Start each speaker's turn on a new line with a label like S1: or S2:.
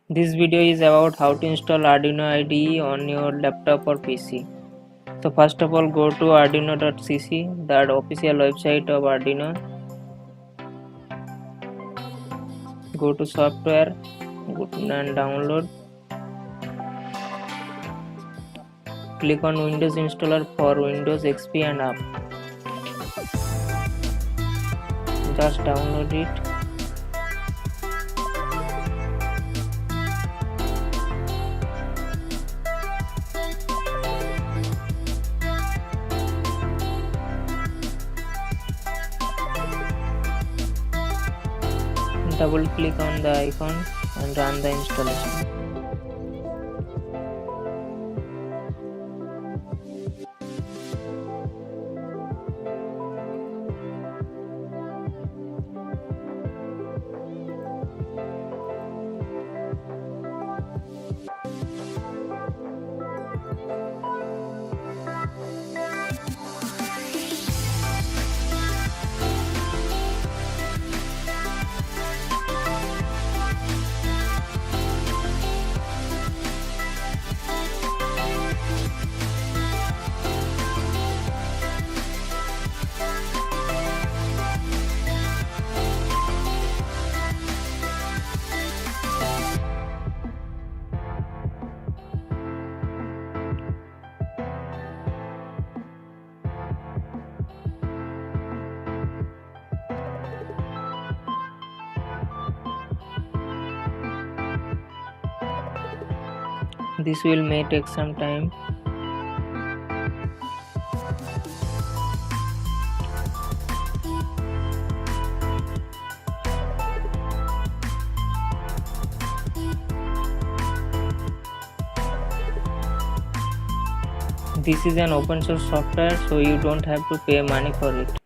S1: This video is about how to install Arduino IDE on your laptop or PC. So first of all, go to arduino.cc, the official website of Arduino. Go to software, and download. Click on Windows installer for Windows XP and up. Just download it. Double click on the icon and run the installation. This may take some time. This is an open source software, so you don't have to pay money for it.